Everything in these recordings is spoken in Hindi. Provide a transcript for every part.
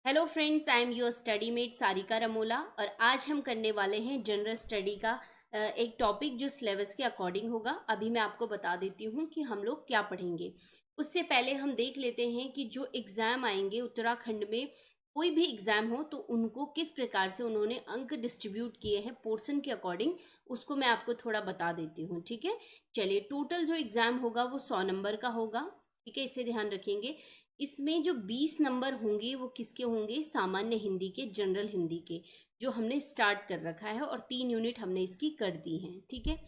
Hello friends, I am your study mate Sarika Ramola और आज हम करने वाले हैं जनरल स्टडी का एक टॉपिक जो सिलेबस के अकॉर्डिंग होगा। अभी मैं आपको बता देती हूँ कि हम लोग क्या पढ़ेंगे। उससे पहले हम देख लेते हैं कि जो एग्ज़ाम आएंगे उत्तराखंड में, कोई भी एग्ज़ाम हो तो उनको किस प्रकार से उन्होंने अंक डिस्ट्रीब्यूट किए हैं पोर्शन के अकॉर्डिंग, उसको मैं आपको थोड़ा बता देती हूँ। ठीक है, चलिए। टोटल जो एग्ज़ाम होगा वो 100 नंबर का होगा। ठीक है, इसे ध्यान रखेंगे। इसमें जो 20 नंबर होंगे वो किसके होंगे? सामान्य हिंदी के, जनरल हिंदी के, जो हमने स्टार्ट कर रखा है और 3 यूनिट हमने इसकी कर दी हैं। ठीक है,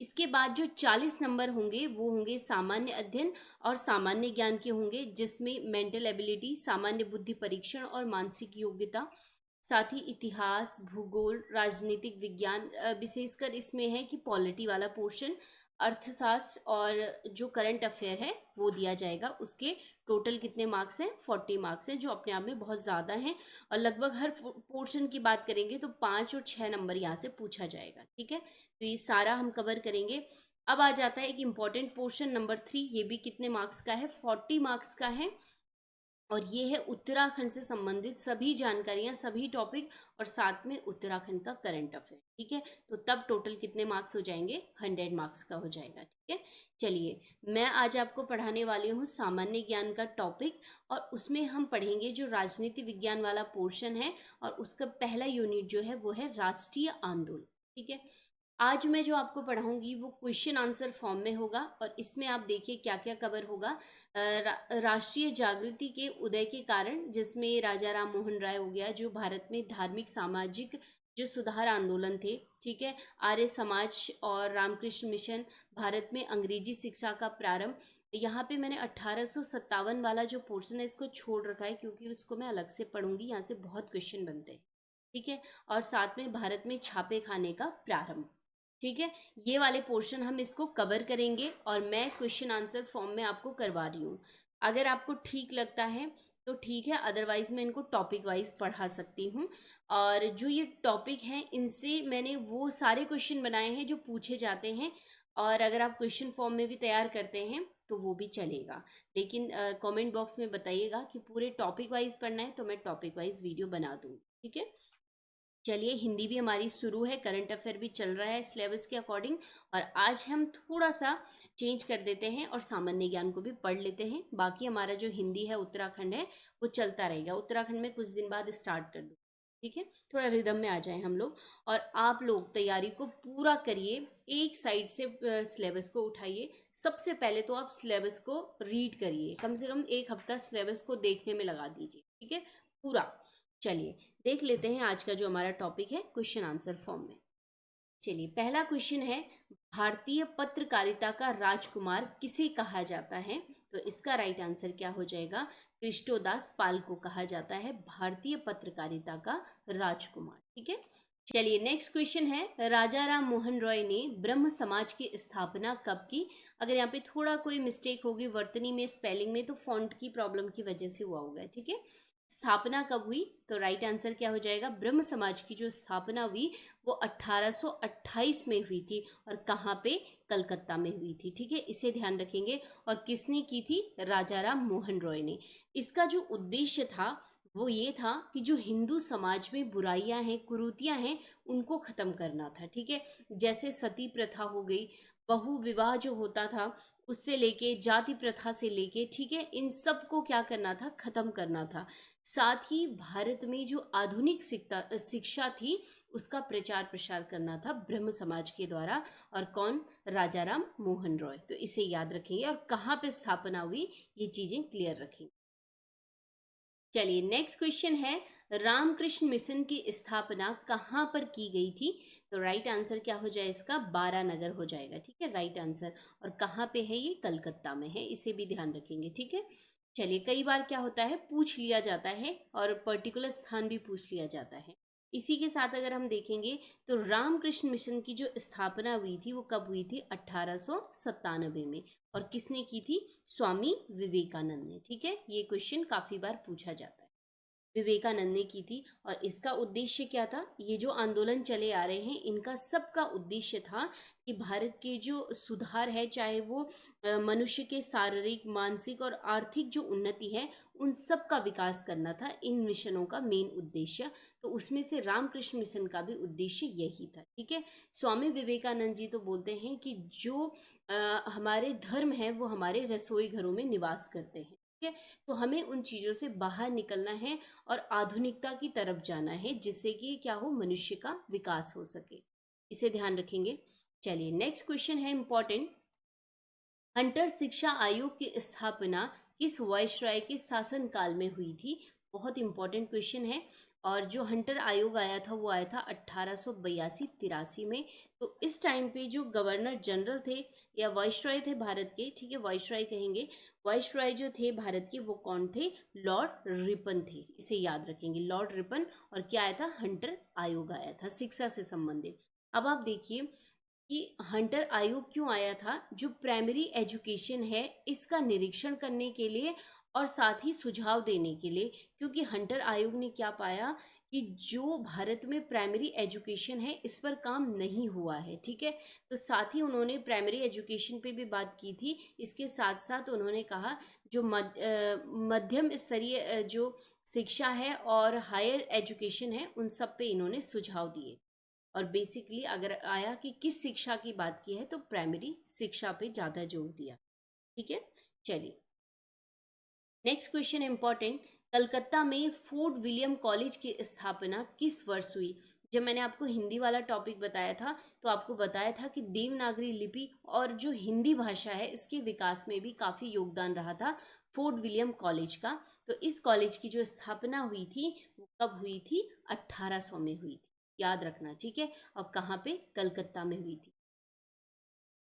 इसके बाद जो 40 नंबर होंगे वो होंगे सामान्य अध्ययन और सामान्य ज्ञान के होंगे, जिसमें मेंटल एबिलिटी, सामान्य बुद्धि परीक्षण और मानसिक योग्यता, साथ ही इतिहास, भूगोल, राजनीतिक विज्ञान, विशेषकर इसमें है कि पॉलिटी वाला पोर्शन, अर्थशास्त्र और जो करंट अफेयर है वो दिया जाएगा। उसके टोटल कितने मार्क्स हैं? 40 मार्क्स हैं, जो अपने आप में बहुत ज़्यादा हैं। और लगभग हर पोर्शन की बात करेंगे तो 5 और 6 नंबर यहाँ से पूछा जाएगा। ठीक है, तो ये सारा हम कवर करेंगे। अब आ जाता है एक इम्पॉर्टेंट पोर्शन नंबर 3। ये भी कितने मार्क्स का है? 40 मार्क्स का है। और ये है उत्तराखंड से संबंधित सभी जानकारियां, सभी टॉपिक, और साथ में उत्तराखंड का करंट अफेयर। ठीक है, तो तब टोटल कितने मार्क्स हो जाएंगे? 100 मार्क्स का हो जाएगा। ठीक है, चलिए। मैं आज आपको पढ़ाने वाली हूँ सामान्य ज्ञान का टॉपिक, और उसमें हम पढ़ेंगे जो राजनीति विज्ञान वाला पोर्शन है, और उसका पहला यूनिट जो है वो है राष्ट्रीय आंदोलन। ठीक है, आज मैं जो आपको पढ़ाऊंगी वो क्वेश्चन आंसर फॉर्म में होगा, और इसमें आप देखिए क्या क्या कवर होगा। राष्ट्रीय जागृति के उदय के कारण, जिसमें राजा राम मोहन राय हो गया, जो भारत में धार्मिक सामाजिक जो सुधार आंदोलन थे। ठीक है, आर्य समाज और रामकृष्ण मिशन, भारत में अंग्रेजी शिक्षा का प्रारंभ। यहाँ पे मैंने 1857 वाला जो पोर्शन है इसको छोड़ रखा है, क्योंकि उसको मैं अलग से पढ़ूंगी। यहाँ से बहुत क्वेश्चन बनते हैं। ठीक है, और साथ में भारत में छापे खाने का प्रारंभ। ठीक है, ये वाले पोर्शन हम इसको कवर करेंगे, और मैं क्वेश्चन आंसर फॉर्म में आपको करवा रही हूँ। अगर आपको ठीक लगता है तो ठीक है, अदरवाइज मैं इनको टॉपिक वाइज पढ़ा सकती हूँ। और जो ये टॉपिक हैं इनसे मैंने वो सारे क्वेश्चन बनाए हैं जो पूछे जाते हैं, और अगर आप क्वेश्चन फॉर्म में भी तैयार करते हैं तो वो भी चलेगा। लेकिन कमेंट बॉक्स में बताइएगा कि पूरे टॉपिक वाइज पढ़ना है तो मैं टॉपिक वाइज वीडियो बना दूँ। ठीक है, चलिए। हिंदी भी हमारी शुरू है, करंट अफेयर भी चल रहा है सिलेबस के अकॉर्डिंग, और आज हम थोड़ा सा चेंज कर देते हैं और सामान्य ज्ञान को भी पढ़ लेते हैं। बाकी हमारा जो हिंदी है, उत्तराखंड है, वो चलता रहेगा। उत्तराखंड में कुछ दिन बाद स्टार्ट कर दूँ। ठीक है, थोड़ा रिदम में आ जाए हम लोग। और आप लोग तैयारी को पूरा करिए, एक साइड से सिलेबस को उठाइए। सबसे पहले तो आप सिलेबस को रीड करिए, कम से कम एक हफ्ता सिलेबस को देखने में लगा दीजिए। ठीक है, पूरा। चलिए, देख लेते हैं आज का जो हमारा टॉपिक है क्वेश्चन आंसर फॉर्म में। चलिए, पहला क्वेश्चन है, भारतीय पत्रकारिता का राजकुमार किसे कहा जाता है? तो इसका राइट आंसर क्या हो जाएगा? कृष्णोदास पाल को कहा जाता है भारतीय पत्रकारिता का राजकुमार। ठीक है, चलिए। नेक्स्ट क्वेश्चन है, राजा राम मोहन रॉय ने ब्रह्म समाज की स्थापना कब की? अगर यहाँ पे थोड़ा कोई मिस्टेक होगी वर्तनी में, स्पेलिंग में, तो फॉन्ट की प्रॉब्लम की वजह से हुआ होगा। ठीक है, स्थापना कब हुई? तो राइट आंसर क्या हो जाएगा? ब्रह्म समाज की जो स्थापना हुई वो 1828 में हुई थी, और कहाँ पे? कलकत्ता में हुई थी। ठीक है, इसे ध्यान रखेंगे। और किसने की थी? राजा राम मोहन रॉय ने। इसका जो उद्देश्य था वो ये था कि जो हिंदू समाज में बुराइयां हैं, कुरीतियां हैं, उनको खत्म करना था। ठीक है, जैसे सती प्रथा हो गई, बहु विवाह जो होता था, उससे लेके जाति प्रथा से लेके, ठीक है, इन सब को क्या करना था? खत्म करना था। साथ ही भारत में जो आधुनिक शिक्षा थी उसका प्रचार प्रसार करना था ब्रह्म समाज के द्वारा। और कौन? राजा राम मोहन रॉय। तो इसे याद रखेंगे, और कहाँ पे स्थापना हुई ये चीजें क्लियर रखेंगे। चलिए, नेक्स्ट क्वेश्चन है, रामकृष्ण मिशन की स्थापना कहाँ पर की गई थी? तो राइट आंसर क्या हो जाए इसका? बारानगर हो जाएगा। ठीक है, राइट आंसर। और कहाँ पे है ये? कलकत्ता में है, इसे भी ध्यान रखेंगे। ठीक है, चलिए। कई बार क्या होता है, पूछ लिया जाता है, और पर्टिकुलर स्थान भी पूछ लिया जाता है। इसी के साथ अगर हम देखेंगे तो रामकृष्ण मिशन की जो स्थापना हुई थी वो कब हुई थी? 1897 में। और किसने की थी? स्वामी विवेकानंद ने। ठीक है, ये क्वेश्चन काफी बार पूछा जाता है। विवेकानंद ने की थी। और इसका उद्देश्य क्या था? ये जो आंदोलन चले आ रहे हैं, इनका सबका उद्देश्य था कि भारत के जो सुधार है, चाहे वो मनुष्य के शारीरिक, मानसिक और आर्थिक जो उन्नति है, उन सब का विकास करना था इन मिशनों का मेन उद्देश्य। तो उसमें से रामकृष्ण मिशन का भी उद्देश्य यही था। ठीक है, स्वामी विवेकानंद जी तो बोलते हैं कि जो हमारे धर्म है वो हमारे रसोई घरों में निवास करते हैं। ठीक है, तो हमें उन चीज़ों से बाहर निकलना है और आधुनिकता की तरफ जाना है, जिससे कि क्या हो, मनुष्य का विकास हो सके। इसे ध्यान रखेंगे। चलिए, नेक्स्ट क्वेश्चन है इंपॉर्टेंट। हंटर शिक्षा आयोग की स्थापना किस वायसराय के शासनकाल में हुई थी? बहुत इंपॉर्टेंट क्वेश्चन है। और जो हंटर आयोग आया था वो आया था 1882-83 में। तो इस टाइम पे जो गवर्नर जनरल थे या वायसराय थे भारत के, ठीक है, वायसराय कहेंगे, वायसराय जो थे भारत के वो कौन थे? लॉर्ड रिपन थे। इसे याद रखेंगे, लॉर्ड रिपन। और क्या आया था? हंटर आयोग आया था शिक्षा से संबंधित। अब आप देखिए कि हंटर आयोग क्यों आया था? जो प्राइमरी एजुकेशन है इसका निरीक्षण करने के लिए और साथ ही सुझाव देने के लिए। क्योंकि हंटर आयोग ने क्या पाया कि जो भारत में प्राइमरी एजुकेशन है इस पर काम नहीं हुआ है। ठीक है, तो साथ ही उन्होंने प्राइमरी एजुकेशन पे भी बात की थी। इसके साथ साथ उन्होंने कहा जो मध्यम स्तरीय जो शिक्षा है और हायर एजुकेशन है उन सब पे इन्होंने सुझाव दिए। और बेसिकली अगर आया कि किस शिक्षा की बात की है तो प्राइमरी शिक्षा पे ज़्यादा जोर दिया। ठीक है, चलिए नेक्स्ट क्वेश्चन इंपॉर्टेंट। कलकत्ता में फोर्ट विलियम कॉलेज की स्थापना किस वर्ष हुई? जब मैंने आपको हिंदी वाला टॉपिक बताया था तो आपको बताया था कि देवनागरी लिपि और जो हिंदी भाषा है इसके विकास में भी काफ़ी योगदान रहा था फोर्ट विलियम कॉलेज का। तो इस कॉलेज की जो स्थापना हुई थी वो कब हुई थी? 1800 में हुई थी, याद रखना। ठीक है, और कहाँ पे? कलकत्ता में हुई थी।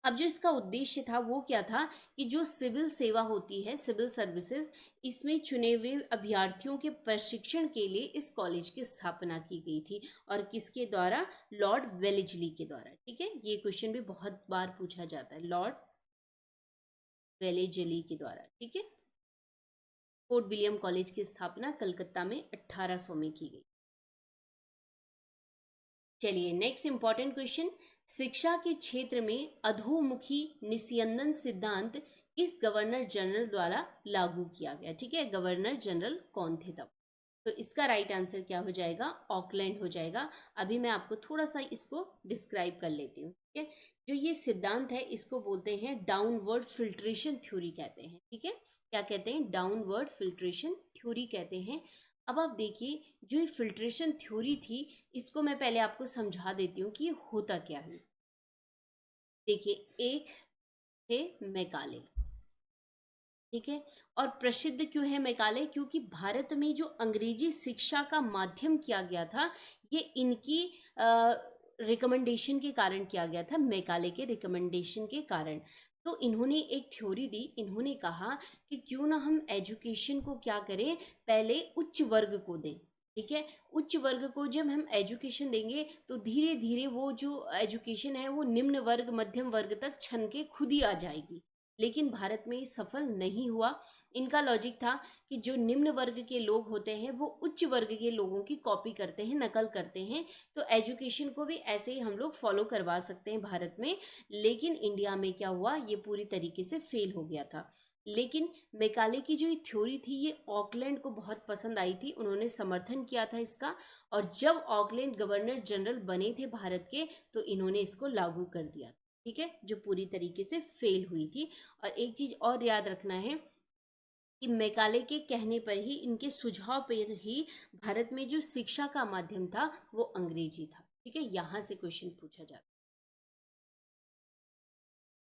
अब जो इसका उद्देश्य था वो क्या था कि जो सिविल सेवा होती है, सिविल सर्विसेज, इसमें चुने हुए अभ्यर्थियों के प्रशिक्षण के लिए इस कॉलेज की स्थापना की गई थी। और किसके द्वारा? लॉर्ड वेलेस्ली के द्वारा। ठीक है, ये क्वेश्चन भी बहुत बार पूछा जाता है, लॉर्ड वेलेस्ली के द्वारा। ठीक है, फोर्ट विलियम कॉलेज की स्थापना कलकत्ता में 1800 में की गई। चलिए नेक्स्ट इंपॉर्टेंट क्वेश्चन। शिक्षा के क्षेत्र में अधोमुखी निस्यंदन सिद्धांत किस गवर्नर जनरल द्वारा लागू किया गया? ठीक है, गवर्नर जनरल कौन थे तब? तो इसका राइट आंसर क्या हो जाएगा? ऑकलैंड हो जाएगा। अभी मैं आपको थोड़ा सा इसको डिस्क्राइब कर लेती हूँ। ठीक है, जो ये सिद्धांत है इसको बोलते हैं डाउनवर्ड फिल्ट्रेशन थ्योरी कहते हैं। ठीक है, क्या कहते हैं? डाउनवर्ड फिल्ट्रेशन थ्योरी कहते हैं। अब आप देखिए, जो ये फिल्ट्रेशन थ्योरी थी इसको मैं पहले आपको समझा देती हूँ कि ये होता क्या है। देखिए, एक थे मैकाले। ठीक है, और प्रसिद्ध क्यों है मैकाले? क्योंकि भारत में जो अंग्रेजी शिक्षा का माध्यम किया गया था ये इनकी रिकमेंडेशन के कारण किया गया था, मैकाले के रिकमेंडेशन के कारण। तो इन्होंने एक थ्योरी दी। इन्होंने कहा कि क्यों ना हम एजुकेशन को क्या करें, पहले उच्च वर्ग को दें। ठीक है, उच्च वर्ग को जब हम एजुकेशन देंगे तो धीरे धीरे वो जो एजुकेशन है वो निम्न वर्ग, मध्यम वर्ग तक छन के खुद ही आ जाएगी। लेकिन भारत में ये सफल नहीं हुआ। इनका लॉजिक था कि जो निम्न वर्ग के लोग होते हैं वो उच्च वर्ग के लोगों की कॉपी करते हैं, नकल करते हैं। तो एजुकेशन को भी ऐसे ही हम लोग फॉलो करवा सकते हैं भारत में। लेकिन इंडिया में क्या हुआ, ये पूरी तरीके से फेल हो गया था। लेकिन मैकाले की जो ये थ्योरी थी ये ऑकलैंड को बहुत पसंद आई थी, उन्होंने समर्थन किया था इसका। और जब ऑकलैंड गवर्नर जनरल बने थे भारत के तो इन्होंने इसको लागू कर दिया। ठीक है, जो पूरी तरीके से फेल हुई थी। और एक चीज और याद रखना है कि मैकाले के कहने पर ही, इनके सुझाव पर ही भारत में जो शिक्षा का माध्यम था वो अंग्रेजी था। ठीक है, यहां से क्वेश्चन पूछा जाता है।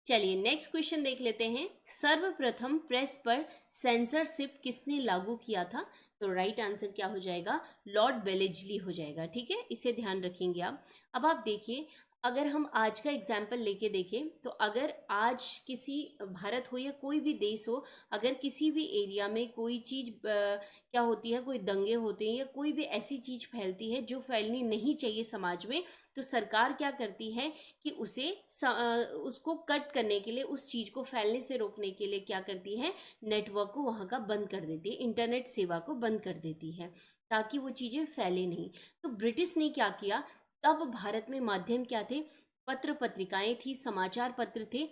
चलिए नेक्स्ट क्वेश्चन देख लेते हैं। सर्वप्रथम प्रेस पर सेंसरशिप किसने लागू किया था? तो राइट आंसर क्या हो जाएगा? लॉर्ड वेलेस्ली हो जाएगा। ठीक है, इसे ध्यान रखेंगे आप। अब आप देखिए, अगर हम आज का एग्जाम्पल लेके देखें तो अगर आज किसी भारत हो या कोई भी देश हो, अगर किसी भी एरिया में कोई चीज़ क्या होती है, कोई दंगे होते हैं या कोई भी ऐसी चीज़ फैलती है जो फैलनी नहीं चाहिए समाज में, तो सरकार क्या करती है कि उसको कट करने के लिए, उस चीज़ को फैलने से रोकने के लिए क्या करती है, नेटवर्क को वहाँ का बंद कर देती है, इंटरनेट सेवा को बंद कर देती है ताकि वो चीज़ें फैले नहीं। तो ब्रिटिश ने क्या किया, तब भारत में माध्यम क्या थे, पत्र पत्रिकाएं थी, समाचार पत्र थे,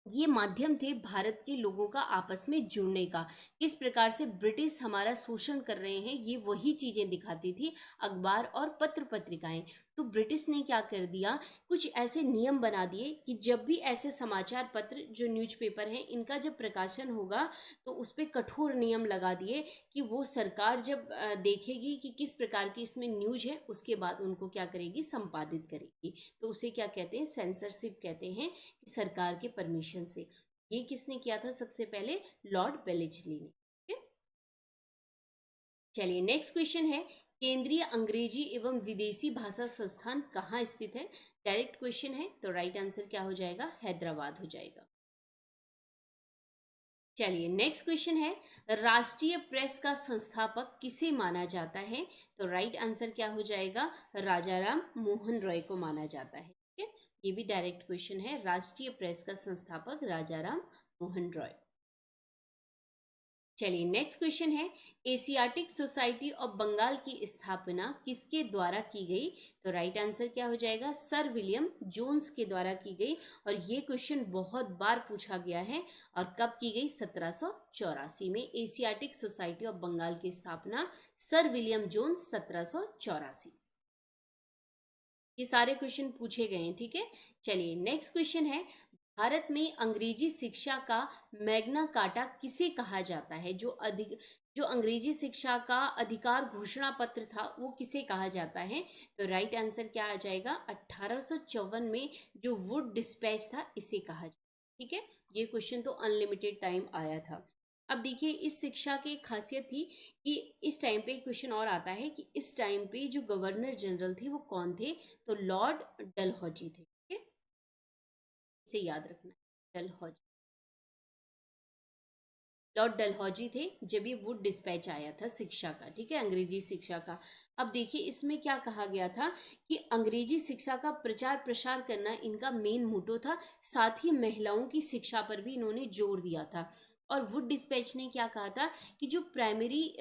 ये माध्यम थे भारत के लोगों का आपस में जुड़ने का। किस प्रकार से ब्रिटिश हमारा शोषण कर रहे हैं ये वही चीज़ें दिखाती थी अखबार और पत्र पत्रिकाएं। तो ब्रिटिश ने क्या कर दिया, कुछ ऐसे नियम बना दिए कि जब भी ऐसे समाचार पत्र जो न्यूज़पेपर हैं इनका जब प्रकाशन होगा तो उस पर कठोर नियम लगा दिए कि वो सरकार जब देखेगी कि किस प्रकार की इसमें न्यूज है उसके बाद उनको क्या करेगी, संपादित करेगी। तो उसे क्या कहते हैं, सेंसरशिप कहते हैं, कि सरकार के परमिशन से। ये किसने किया था सबसे पहले, लॉर्ड वेलेस्ली ने। ठीक है? चलिए नेक्स्ट क्वेश्चन है, केंद्रीय अंग्रेजी एवं विदेशी भाषा संस्थान कहाँ स्थित है। डायरेक्ट क्वेश्चन है तो राइट आंसर क्या हो जाएगा, हैदराबाद हो जाएगा। चलिए नेक्स्ट क्वेश्चन है, राष्ट्रीय प्रेस का संस्थापक किसे माना जाता है। तो राइट आंसर क्या हो जाएगा, राजाराम मोहन रॉय को माना जाता है। ठीक है, ये भी डायरेक्ट क्वेश्चन है, राष्ट्रीय प्रेस का संस्थापक राजाराम मोहन रॉय। चलिए नेक्स्ट क्वेश्चन है, एशियाटिक सोसाइटी ऑफ बंगाल की स्थापना किसके द्वारा की गई। तो राइट आंसर क्या हो जाएगा, सर विलियम जोन्स के द्वारा की गई। और ये क्वेश्चन बहुत बार पूछा गया है। और कब की गई, 1784 में एशियाटिक सोसाइटी ऑफ बंगाल की स्थापना सर विलियम जोन्स, 1784। ये सारे क्वेश्चन पूछे गए हैं। ठीक है, चलिए नेक्स्ट क्वेश्चन है, भारत में अंग्रेजी शिक्षा का मैग्ना कार्टा किसे कहा जाता है। जो अंग्रेजी शिक्षा का अधिकार घोषणा पत्र था वो किसे कहा जाता है। तो राइट आंसर क्या आ जाएगा, 1854 में जो वुड डिस्पैच था इसे कहा जाता है। ठीक है, ये क्वेश्चन तो अनलिमिटेड टाइम आया था। अब देखिए इस शिक्षा की खासियत थी कि इस टाइम पे क्वेश्चन और आता है कि इस टाइम पे जो गवर्नर जनरल थे वो कौन थे। तो लॉर्ड डलहौजी थे। ठीक है, इसे याद रखना है, डलहौजी। लॉर्ड डलहौजी थे जब ये वुड डिस्पैच आया था शिक्षा का। ठीक है, अंग्रेजी शिक्षा का। अब देखिए इसमें क्या कहा गया था कि अंग्रेजी शिक्षा का प्रचार प्रसार करना इनका मेन मोटो था, साथ ही महिलाओं की शिक्षा पर भी इन्होंने जोर दिया था। और वुड डिस्पैच ने क्या कहा था कि जो प्राइमरी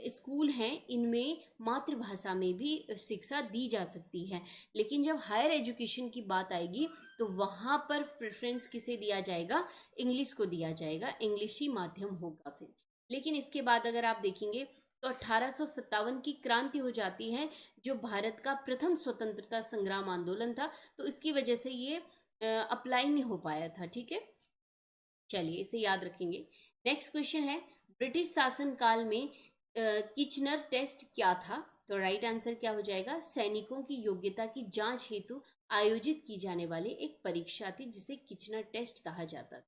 स्कूल हैं इनमें मातृभाषा में भी शिक्षा दी जा सकती है, लेकिन जब हायर एजुकेशन की बात आएगी तो वहाँ पर प्रेफरेंस किसे दिया जाएगा, इंग्लिश को दिया जाएगा, इंग्लिश ही माध्यम होगा फिर। लेकिन इसके बाद अगर आप देखेंगे तो 1857 की क्रांति हो जाती है, जो भारत का प्रथम स्वतंत्रता संग्राम आंदोलन था, तो इसकी वजह से ये अप्लाई नहीं हो पाया था। ठीक है, चलिए इसे याद रखेंगे। नेक्स्ट क्वेश्चन है, ब्रिटिश शासन काल में किचनर टेस्ट क्या था। तो राइट आंसर क्या हो जाएगा, सैनिकों की योग्यता की जांच हेतु आयोजित की जाने वाली एक परीक्षा थी जिसे किचनर टेस्ट कहा जाता था।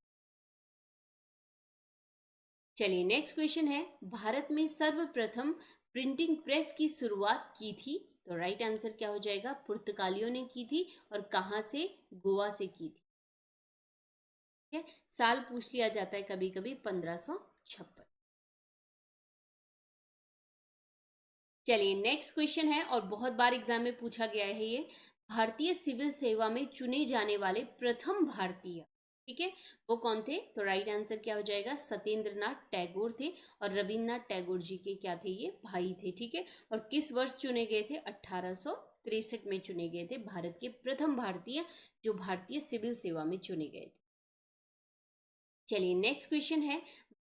चलिए नेक्स्ट क्वेश्चन है, भारत में सर्वप्रथम प्रिंटिंग प्रेस की शुरुआत की थी। तो राइट आंसर क्या हो जाएगा, पुर्तगालियों ने की थी। और कहाँ से, गोवा से की थी। ठीक है, साल पूछ लिया जाता है कभी कभी, 1556। चलिए नेक्स्ट क्वेश्चन है और बहुत बार एग्जाम में पूछा गया है ये, भारतीय सिविल सेवा में चुने जाने वाले प्रथम भारतीय, ठीक है, वो कौन थे। तो राइट आंसर क्या हो जाएगा, सत्येंद्र नाथ टैगोर थे। और रविन्द्रनाथ टैगोर जी के क्या थे, ये भाई थे। ठीक है, और किस वर्ष चुने गए थे, 1863 में चुने गए थे भारत के प्रथम भारतीय जो भारतीय सिविल सेवा में चुने गए थे। चलिए नेक्स्ट क्वेश्चन है,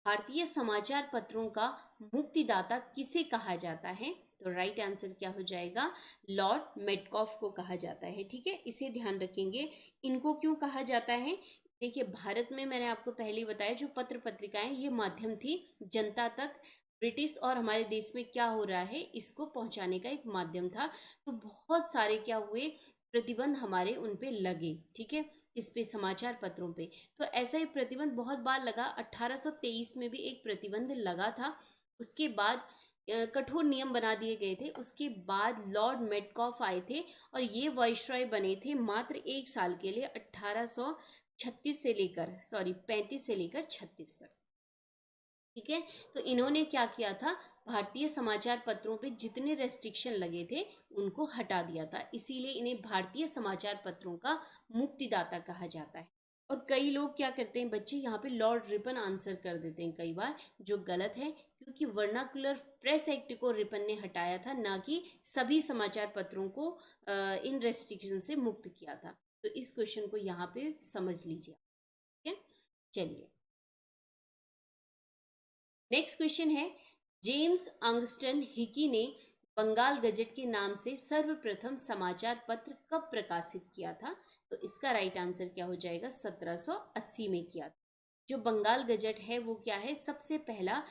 भारतीय समाचार पत्रों का मुक्तिदाता किसे कहा जाता है। तो राइट आंसर क्या हो जाएगा, लॉर्ड मेटकॉफ को कहा जाता है। ठीक है, इसे ध्यान रखेंगे। इनको क्यों कहा जाता है, देखिए भारत में मैंने आपको पहले ही बताया जो पत्र पत्रिकाएं ये माध्यम थी जनता तक ब्रिटिश और हमारे देश में क्या हो रहा है इसको पहुंचाने का एक माध्यम था। तो बहुत सारे क्या हुए, प्रतिबंध हमारे उन पे लगे। ठीक है, इस पे समाचार पत्रों पे। तो ऐसा ही प्रतिबंध बहुत बार लगा, 1823 में भी एक प्रतिबंध लगा था। उसके बाद कठोर नियम बना दिए गए थे। उसके बाद लॉर्ड मेटकॉफ आए थे और ये वाइसरॉय बने थे मात्र 1 साल के लिए, 1836 से लेकर 35 से लेकर 36 तक। ठीक है, तो इन्होंने क्या किया था, भारतीय समाचार पत्रों पे जितने रेस्ट्रिक्शन लगे थे उनको हटा दिया था, इसीलिए इन्हें भारतीय समाचार पत्रों का मुक्तिदाता कहा जाता है। और कई लोग क्या करते हैं बच्चे, यहाँ पे लॉर्ड रिपन आंसर कर देते हैं कई बार, जो गलत है, क्योंकि वर्नाकुलर प्रेस एक्ट को रिपन ने हटाया था, ना कि सभी समाचार पत्रों को इन रेस्ट्रिक्शन से मुक्त किया था। तो इस क्वेश्चन को यहाँ पे समझ लीजिए। ठीक है, चलिए नेक्स्ट क्वेश्चन है, जेम्स अंगस्टन हिकी ने बंगाल गजट के नाम से सर्वप्रथम समाचार पत्र कब प्रकाशित किया था? तो इसका राइट आंसर क्या हो जाएगा, 1780 में किया था। जो बंगाल गजट है वो क्या है, सबसे पहला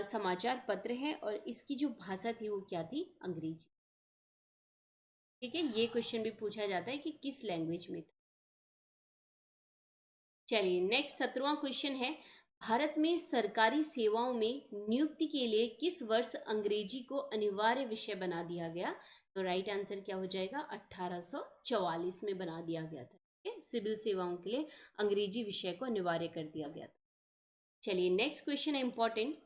समाचार पत्र है, और इसकी जो भाषा थी वो क्या थी, अंग्रेजी। ठीक है, ये क्वेश्चन भी पूछा जाता है कि किस लैंग्वेज में था। चलिए नेक्स्ट 17वां क्वेश्चन है, भारत में सरकारी सेवाओं में नियुक्ति के लिए किस वर्ष अंग्रेजी को अनिवार्य विषय बना दिया गया? तो राइट आंसर क्या हो जाएगा, 1844 में बना दिया गया था। ठीक है, सिविल सेवाओं के लिए अंग्रेजी विषय को अनिवार्य कर दिया गया था। चलिए नेक्स्ट क्वेश्चन है इंपॉर्टेंट,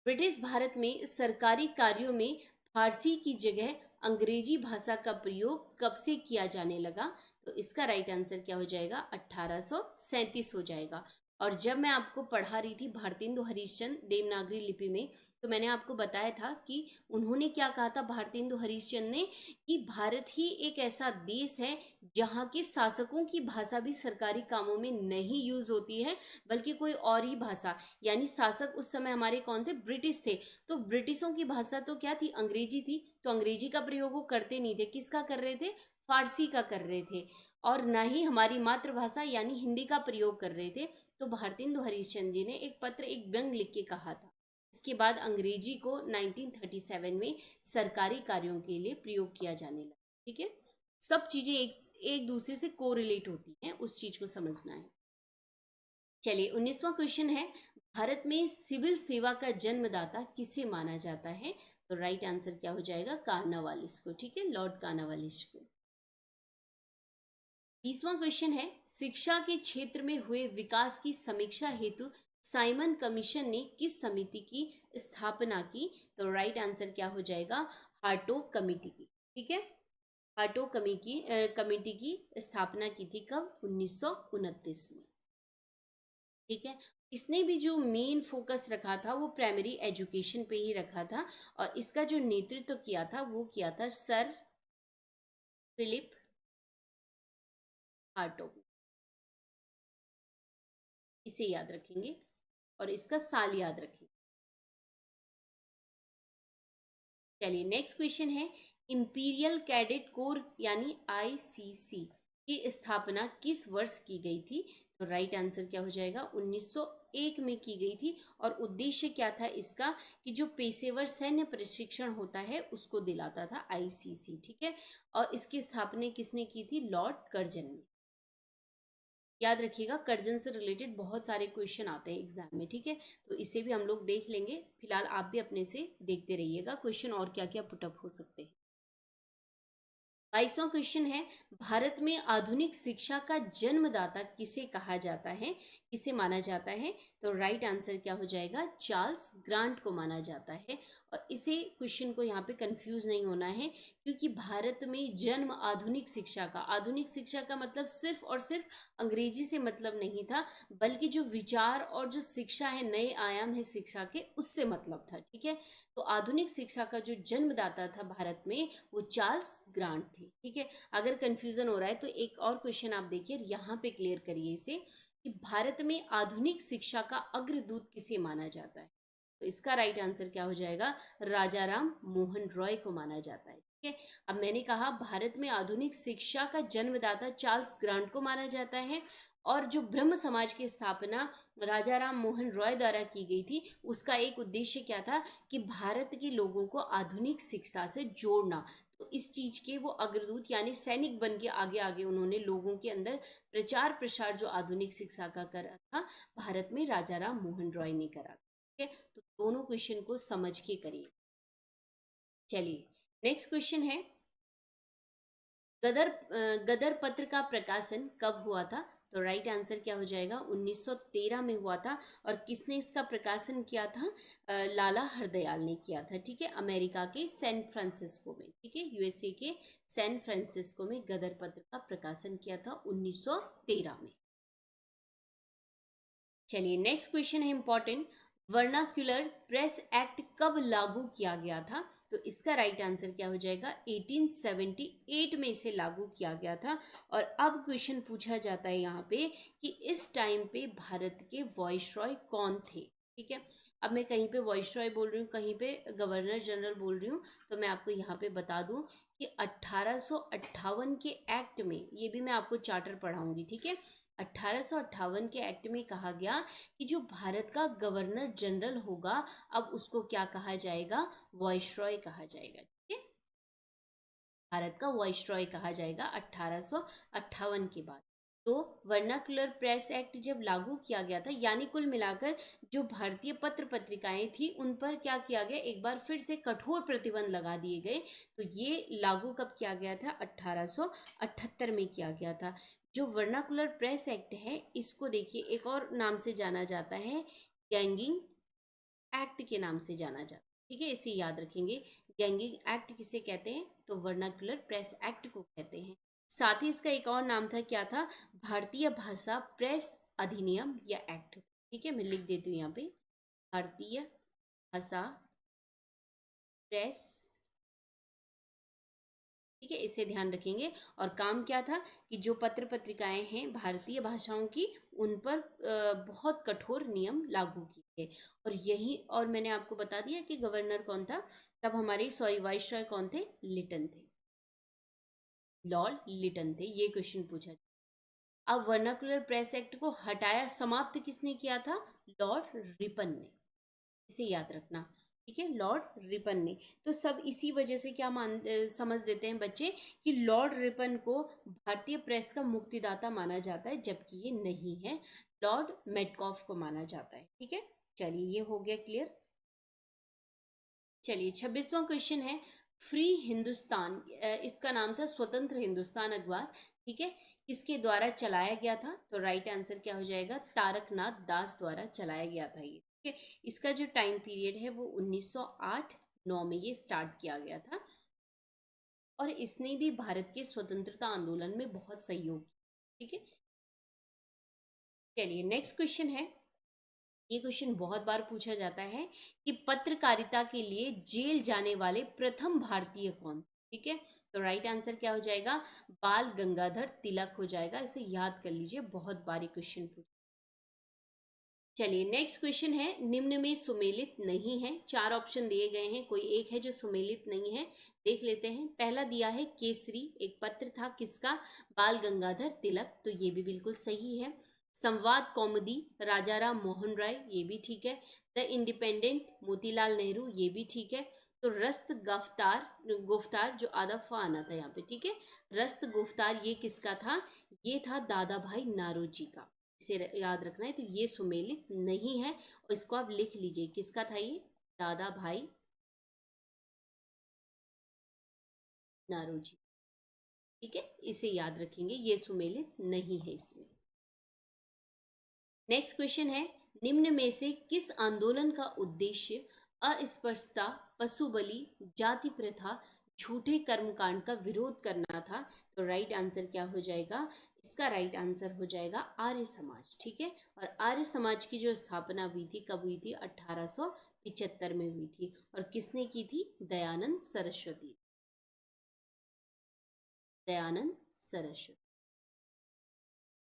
ब्रिटिश भारत में सरकारी कार्यों में फारसी की जगह अंग्रेजी भाषा का प्रयोग कब से किया जाने लगा? तो इसका राइट आंसर क्या हो जाएगा, 1837 हो जाएगा। और जब मैं आपको पढ़ा रही थी भारतेंदु हरिश्चंद्र देवनागरी लिपि में, तो मैंने आपको बताया था कि उन्होंने क्या कहा था भारतेंदु हरिश्चंद्र ने, कि भारत ही एक ऐसा देश है जहाँ के शासकों की भाषा भी सरकारी कामों में नहीं यूज होती है, बल्कि कोई और ही भाषा, यानी शासक उस समय हमारे कौन थे, ब्रिटिश थे, तो ब्रिटिशों की भाषा तो क्या थी, अंग्रेजी थी, तो अंग्रेजी का प्रयोग वो करते नहीं थे, किसका कर रहे थे, फारसी का कर रहे थे, और ना ही हमारी मातृभाषा यानी हिंदी का प्रयोग कर रहे थे। तो भारतेंदु हरिश्चंद्र जी ने एक पत्र, एक व्यंग लिख के कहा था। इसके बाद अंग्रेजी को 1937 में सरकारी कार्यों के लिए प्रयोग किया जाने लगा। ठीक है, सब चीजें एक एक दूसरे से कोरिलेट होती हैं, उस चीज को समझना है। चलिए 19वां क्वेश्चन है, भारत में सिविल सेवा का जन्मदाता किसे माना जाता है? तो राइट आंसर क्या हो जाएगा, कार्नावालिस को। ठीक है, लॉर्ड कार्नावालिस को। 20वां क्वेश्चन है, शिक्षा के क्षेत्र में हुए विकास की समीक्षा हेतु साइमन कमीशन ने किस समिति की स्थापना की? तो राइट आंसर क्या हो जाएगा, हार्टो कमेटी की। ठीक है, हार्टो कमेटी की स्थापना की थी कब, 1929 में। ठीक है, इसने भी जो मेन फोकस रखा था वो प्राइमरी एजुकेशन पे ही रखा था, और इसका जो नेतृत्व किया था वो किया था सर फिलिप हार्टो। इसे याद रखेंगे और इसका साल याद रखेंगे। चलिए नेक्स्ट क्वेश्चन है, इंपीरियल कैडेट कोर यानी आईसीसी की स्थापना किस वर्ष की गई थी? तो राइट आंसर क्या हो जाएगा, 1901 में की गई थी, और उद्देश्य क्या था इसका, कि जो पेशेवर सैन्य प्रशिक्षण होता है उसको दिलाता था आईसीसी। ठीक है, और इसकी स्थापना किसने की थी, लॉर्ड कर्जन ने। याद रखिएगा, कर्जन से रिलेटेड बहुत सारे क्वेश्चन आते हैं एग्जाम में। ठीक है, तो इसे भी हम लोग देख लेंगे, फिलहाल आप भी अपने से देखते रहिएगा क्वेश्चन और क्या क्या पुटअप हो सकते हैं। 22वां क्वेश्चन है, भारत में आधुनिक शिक्षा का जन्मदाता किसे कहा जाता है, किसे माना जाता है? तो राइट आंसर क्या हो जाएगा, चार्ल्स ग्रांट को माना जाता है। और इसे क्वेश्चन को यहाँ पे कंफ्यूज नहीं होना है, क्योंकि भारत में जन्म आधुनिक शिक्षा का मतलब सिर्फ और सिर्फ अंग्रेजी से मतलब नहीं था, बल्कि जो विचार और जो शिक्षा है, नए आयाम है शिक्षा के, उससे मतलब था। ठीक है, तो आधुनिक शिक्षा का जो जन्मदाता था भारत में वो चार्ल्स ग्रांट थे। ठीक है, अगर कंफ्यूजन हो रहा है तो एक और क्वेश्चन आप देखिए, यहाँ पे क्लियर करिए इसे, कि भारत में आधुनिक शिक्षा का अग्रदूत किसे माना जाता है? तो इसका राइट आंसर क्या हो जाएगा, राजा राम मोहन रॉय को माना जाता है। ठीक है, अब मैंने कहा भारत में आधुनिक शिक्षा का जन्मदाता चार्ल्स ग्रांट को माना जाता है, और जो ब्रह्म समाज की स्थापना राजा राम मोहन रॉय द्वारा की गई थी, उसका एक उद्देश्य क्या था, कि भारत के लोगों को आधुनिक शिक्षा से जोड़ना। तो इस चीज के वो अग्रदूत यानी सैनिक बन के आगे आगे उन्होंने लोगों के अंदर प्रचार प्रसार जो आधुनिक शिक्षा का करा था, भारत में राजा राम मोहन रॉय ने करा। ठीक है, तो दोनों क्वेश्चन को समझ के करिए। चलिए नेक्स्ट क्वेश्चन है, गदर पत्र का प्रकाशन कब हुआ था? तो राइट आंसर क्या हो जाएगा? 1913 में हुआ था। और किसने इसका प्रकाशन किया था? लाला हरदयाल ने किया था। ठीक है, अमेरिका के सैन फ्रांसिस्को में, ठीक है, यूएसए के सैन फ्रांसिस्को में गदर पत्र का प्रकाशन किया था 1913 में। चलिए नेक्स्ट क्वेश्चन है इंपॉर्टेंट, वर्नाक्यूलर प्रेस एक्ट कब लागू किया गया था? तो इसका राइट आंसर क्या हो जाएगा? 1878 में इसे लागू किया गया था। और अब क्वेश्चन पूछा जाता है यहाँ पे कि इस टाइम पे भारत के वॉइसरॉय कौन थे? ठीक है, अब मैं कहीं पे वॉइसरॉय बोल रही हूँ, कहीं पे गवर्नर जनरल बोल रही हूँ, तो मैं आपको यहाँ पे बता दूं कि 1858 के एक्ट में, ये भी मैं आपको चार्टर पढ़ाऊंगी, ठीक है, 1858 के एक्ट में कहा गया कि जो भारत का गवर्नर जनरल होगा, अब उसको क्या कहा जाएगा? वॉइसरॉय कहा जाएगा। ठीक है, भारत का वॉइसरॉय कहा जाएगा 1858 के बाद। तो वर्नाकुलर प्रेस एक्ट जब लागू किया गया था, यानी कुल मिलाकर जो भारतीय पत्र पत्रिकाएं थी उन पर क्या किया गया? एक बार फिर से कठोर प्रतिबंध लगा दिए गए। तो ये लागू कब किया गया था? 1878 में किया गया था। जो वर्नाकुलर प्रेस एक्ट है, इसको देखिए एक और नाम से जाना जाता है, गैंगिंग एक्ट के नाम से जाना जाता है। ठीक है, इसे याद रखेंगे। गैंगिंग एक्ट किसे कहते हैं? तो वर्नाकुलर प्रेस एक्ट को कहते हैं। साथ ही इसका एक और नाम था, क्या था? भारतीय भाषा प्रेस अधिनियम या एक्ट। ठीक है, मैं लिख देती हूँ यहाँ पे, भारतीय भाषा प्रेस। ठीक है, इसे ध्यान रखेंगे। और काम क्या था कि जो पत्र पत्रिकाएं हैं भारतीय भाषाओं की, उन पर बहुत कठोर नियम लागू किए। और यही, और मैंने आपको बता दिया कि गवर्नर कौन था तब हमारे, सॉरी, वाइसरॉय कौन थे? लिटन थे, लॉर्ड लिटन थे। ये क्वेश्चन पूछा। अब वर्नाकुलर प्रेस एक्ट को हटाया, समाप्त किसने किया था? लॉर्ड रिपन ने। इसे याद रखना। ठीक है, लॉर्ड रिपन ने। तो सब इसी वजह से क्या समझ देते हैं बच्चे कि लॉर्ड रिपन को भारतीय प्रेस का मुक्तिदाता माना जाता है, जबकि ये नहीं है, लॉर्ड मेटकॉफ को माना जाता है। ठीक है, चलिए ये हो गया क्लियर। चलिए 26वां क्वेश्चन है, फ्री हिंदुस्तान, इसका नाम था स्वतंत्र हिंदुस्तान अखबार। ठीक है, किसके द्वारा चलाया गया था? तो राइट आंसर क्या हो जाएगा? तारकनाथ दास द्वारा चलाया गया था ये। ठीक है, इसका जो टाइम पीरियड है वो 1908-9 में ये स्टार्ट किया गया था। और इसने भी भारत के स्वतंत्रता आंदोलन में बहुत सहयोग किया। ठीक है, चलिए नेक्स्ट क्वेश्चन है, ये क्वेश्चन बहुत बार पूछा जाता है कि पत्रकारिता के लिए जेल जाने वाले प्रथम भारतीय कौन? ठीक है, तो राइट आंसर क्या हो जाएगा? बाल गंगाधर तिलक हो जाएगा। इसे याद कर लीजिए, बहुत बारी क्वेश्चन पूछा। चलिए नेक्स्ट क्वेश्चन है, निम्न में सुमेलित नहीं है। चार ऑप्शन दिए गए हैं, कोई एक है जो सुमेलित नहीं है, देख लेते हैं। पहला दिया है केसरी, एक पत्र था, किसका? बाल गंगाधर तिलक, तो ये भी बिल्कुल सही है। संवाद कौमुदी, राजाराम मोहन राय, ये भी ठीक है। द इंडिपेंडेंट, मोतीलाल नेहरू, ये भी ठीक है। तो रस्त गिरफ्तार, गुफ्तार, जो आधा फा आना था यहाँ पे, ठीक है, रस्त गुफ्तार, ये किसका था? ये था दादा भाई नारोजी का। इसे याद रखना है। तो ये सुमेलित नहीं है, और इसको आप लिख लीजिए, किसका था ये? दादा भाई नारोजी। ठीक है, इसे याद रखेंगे, ये सुमेलित नहीं है इसमें। नेक्स्ट क्वेश्चन है, निम्न में से किस आंदोलन का उद्देश्य अस्पृश्यता, पशु बलि, जाति प्रथा, झूठे कर्मकांड का विरोध करना था? तो राइट आंसर क्या हो जाएगा? इसका राइट आंसर हो जाएगा आर्य समाज। ठीक है, और आर्य समाज की जो स्थापना हुई थी, कब हुई थी? 1875 में हुई थी। और किसने की थी? दयानंद सरस्वती, दयानंद सरस्वती।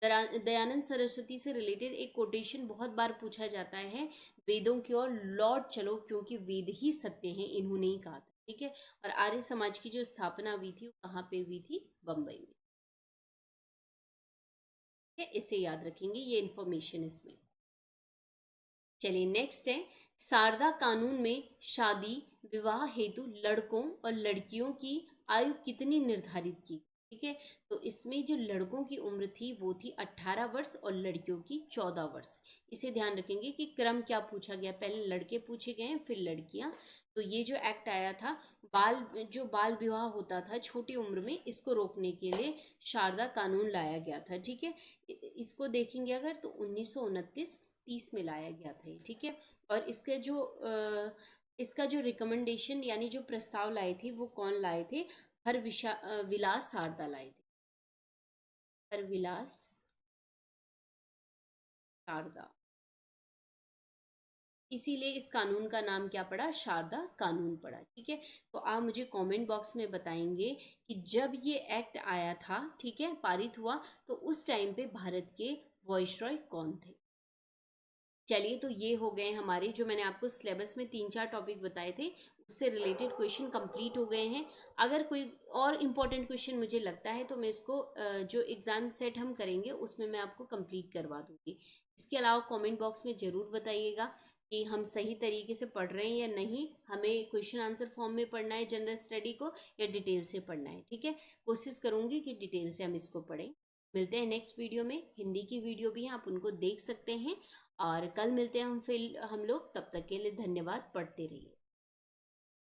दयानंद सरस्वती से रिलेटेड एक कोटेशन बहुत बार पूछा जाता है, वेदों की ओर लौट चलो क्योंकि वेद ही सत्य हैं, इन्होंने ही कहा था। ठीक है, और आर्य समाज की जो स्थापना हुई थी वो कहाँ पे हुई थी? बम्बई में। ठीक है, इसे याद रखेंगे, ये इंफॉर्मेशन इसमें। चलिए नेक्स्ट है, शारदा कानून में शादी विवाह हेतु लड़कों और लड़कियों की आयु कितनी निर्धारित की? ठीक है। तो इसमें जो लड़कों की उम्र थी वो थी 18 वर्ष और लड़कियों की 14 वर्ष। इसे ध्यान रखेंगे कि क्रम क्या पूछा गया, पहले लड़के पूछे गए हैं फिर लड़कियां। तो ये जो एक्ट आया था, बाल विवाह होता था छोटी उम्र में, इसको रोकने के लिए शारदा कानून लाया गया था। ठीक है। इसको देखेंगे अगर तो 1929-30 में लाया गया था ये। ठीक है। और इसका जो रिकमेंडेशन यानी जो प्रस्ताव लाए थे वो कौन लाए थे? विलास शारदा लाए थे। हरविलास शारदा। इसीलिए इस कानून का नाम क्या पड़ा? शारदा कानून पड़ा। ठीक है। तो आप मुझे कमेंट बॉक्स में बताएंगे कि जब ये एक्ट आया था, ठीक है, पारित हुआ, तो उस टाइम पे भारत के वॉइसरॉय कौन थे? चलिए, तो ये हो गए हमारे, जो मैंने आपको सिलेबस में 3-4 टॉपिक बताए थे उससे रिलेटेड क्वेश्चन कंप्लीट हो गए हैं। अगर कोई और इम्पोर्टेंट क्वेश्चन मुझे लगता है तो मैं इसको जो एग्ज़ाम सेट हम करेंगे उसमें मैं आपको कंप्लीट करवा दूंगी। इसके अलावा कमेंट बॉक्स में ज़रूर बताइएगा कि हम सही तरीके से पढ़ रहे हैं या नहीं, हमें क्वेश्चन आंसर फॉर्म में पढ़ना है जनरल स्टडी को या डिटेल से पढ़ना है। ठीक है। कोशिश करूंगी कि डिटेल से हम इसको पढ़ें। मिलते हैं नेक्स्ट वीडियो में। हिंदी की वीडियो भी हैं, आप उनको देख सकते हैं। और कल मिलते हैं हम लोग। तब तक के लिए धन्यवाद। पढ़ते रहिए।